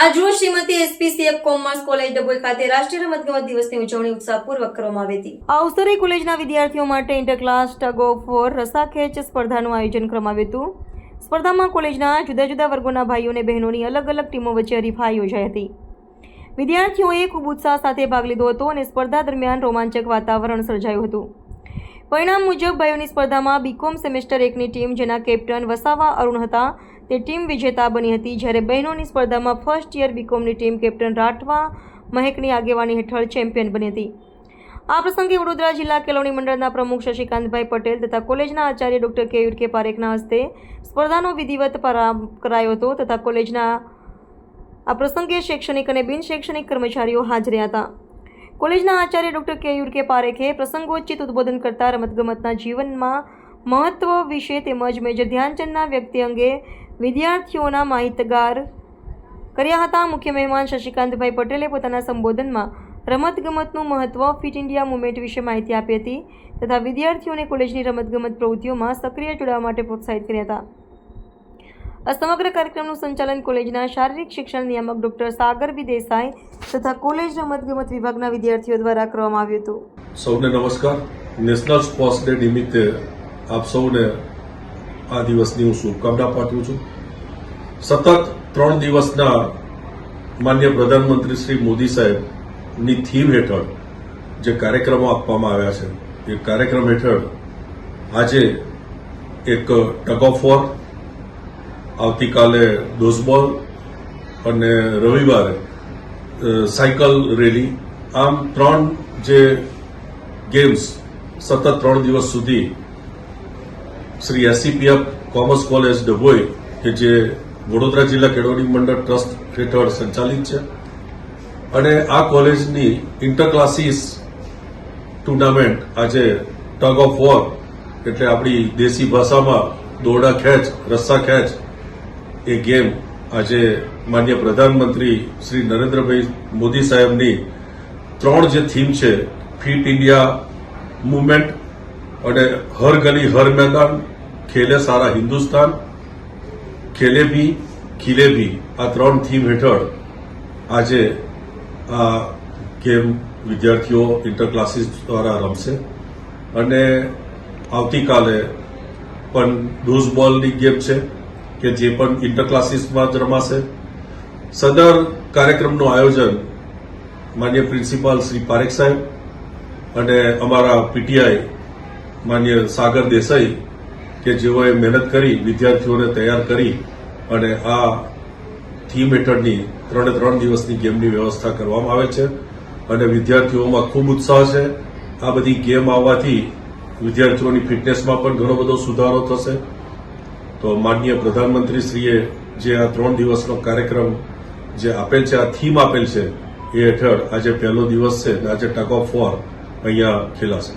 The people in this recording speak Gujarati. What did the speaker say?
આજરોજ શ્રીમતી એસપીસીએફ કોમર્સ કોલેજ ડભોઈ ખાતે રાષ્ટ્રીય રમતગમત દિવસની ઉજવણી ઉત્સાહપૂર્વક કરવામાં આવી હતી। આ અવસરે કોલેજના વિદ્યાર્થીઓ માટે inter class tug of war રસાખેંચ સ્પર્ધાનું આયોજન કરવામાં આવ્યું હતું। સ્પર્ધામાં કોલેજના જુદા જુદા વર્ગોના ભાઈઓ અને બહેનોની અલગ અલગ ટીમો વચ્ચે હરીફાઈ યોજાઈ હતી। વિદ્યાર્થીઓએ ખૂબ ઉત્સાહ સાથે ભાગ લીધો હતો અને સ્પર્ધા દરમિયાન રોમાંચક વાતાવરણ સર્જાયું હતું। પરિણામ મુજબ ભાઈઓની સ્પર્ધામાં બીકોમ સેમેસ્ટર 1ની ટીમ જેના કેપ્ટન વસાવા અરુણ હતા તે ટીમ વિજેતા બની હતી, જ્યારે બહેનોની સ્પર્ધામાં ફર્સ્ટ યર બીકોમની ટીમ કેપ્ટન રાઠવા મહેકની આગેવાની હેઠળ ચેમ્પિયન બની હતી। આ પ્રસંગે વડોદરા જિલ્લા કેળવણી મંડળના પ્રમુખ શશિકાંતભાઈ પટેલ તથા કોલેજના આચાર્ય ડોક્ટર કેયુર કે પારેખના હસ્તે સ્પર્ધાનો વિધિવત પ્રારંભ કરાયો હતો તથા કોલેજના આ પ્રસંગે શૈક્ષણિક અને બિન શૈક્ષણિક કર્મચારીઓ હાજર હતા। કોલેજના આચાર્ય ડોક્ટર કેયુર કે પારેખે પ્રસંગોચિત ઉદ્બોધન કરતા રમતગમતના જીવનમાં મહત્વ વિશે તેમજ મેજર ધ્યાનચંદના વ્યક્તિ અંગે વિદ્યાર્થીઓના માહિતગાર કર્યા હતા। મુખ્ય મહેમાન શશિકાંતભાઈ પટેલે પોતાના સંબોધનમાં રમતગમતનું મહત્વ, ફિટ ઇન્ડિયા મુવમેન્ટ વિશે માહિતી આપી હતી તથા વિદ્યાર્થીઓને કોલેજની રમતગમત પ્રવૃત્તિઓમાં સક્રિય જોડાવા માટે પ્રોત્સાહિત કર્યા હતા। આ સમગ્ર કાર્યક્રમનું સંચાલન કોલેજના શારીરિક શિક્ષણ નિયામક ડોક્ટર સાગર બી દેસાઈ તથા કોલેજ રમતગમત વિભાગના વિદ્યાર્થીઓ દ્વારા કરવામાં આવ્યું હતું। સૌને નમસ્કાર। નેશનલ સ્પોર્ટ્સ ડે નિમિત્તે આપ સૌને આ દિવસની હું શુભકામના પાઠવું છું। સતત 3 દિવસના માનનીય પ્રધાનમંત્રી શ્રી મોદી સાહેબની થીમ હેઠળ જે કાર્યક્રમો આપવામાં આવ્યા છે એ કાર્યક્રમ હેઠળ આજે એક ટગ ઓફ વોર, આવતીકાલે ડોઝબોલ અને રવિવારે સાયકલ રેલી, આમ 3 જે ગેમ્સ સતત 3 દિવસ સુધી શ્રી એસસીપીએફ કોમર્સ કોલેજ ડભોઈ કે જે વડોદરા જિલ્લા કેળવણી મંડળ ટ્રસ્ટ હેઠળ સંચાલિત છે અને આ કોલેજની ઇન્ટર ક્લાસીસ ટુર્નામેન્ટ આજે ટગ ઓફ વોર એટલે આપણી દેશી ભાષામાં દોરડા ખેંચ, રસ્સા ખેંચ એ ગેમ આજે માનનીય પ્રધાનમંત્રી શ્રી નરેન્દ્રભાઈ મોદી સાહેબની 3 જે થીમ છે, ફિટ ઇન્ડિયા મુવમેન્ટ અને હર ગલી હર મેદાન, ખેલે સારા હિન્દુસ્તાન, ખેલે ભી ખીલે ભી, આ 3 થીમ હેઠળ આજે આ ગેમ વિદ્યાર્થીઓ ઇન્ટર ક્લાસીસ દ્વારા રમશે અને આવતીકાલે પણ ડોઝબોલની ગેમ છે કે જે પણ ઇન્ટર ક્લાસીસમાં જ રમાશે। સદર કાર્યક્રમનું આયોજન માનનીય પ્રિન્સિપાલ શ્રી પારેખ સાહેબ અને અમારા પીટીઆઈ માનનીય સાગર દેસાઈ કે જેઓએ મહેનત કરી વિદ્યાર્થીઓને તૈયાર કરી અને આ થીમ હેઠળની 3 દિવસની ગેમની વ્યવસ્થા કરવામાં આવે છે અને વિદ્યાર્થીઓમાં ખૂબ ઉત્સાહ છે। આ બધી ગેમ આવવાથી વિદ્યાર્થીઓની ફિટનેસમાં પણ ઘણો બધો સુધારો થશે। તો માનનીય પ્રધાનમંત્રીશ્રીએ જે આ 3 દિવસનો કાર્યક્રમ જે આપેલ છે, આ થીમ આપેલ છે એ હેઠળ આજે પહેલો દિવસ છે અને આજે ટગ ઓફ વોર અહીંયા ખેલાશે।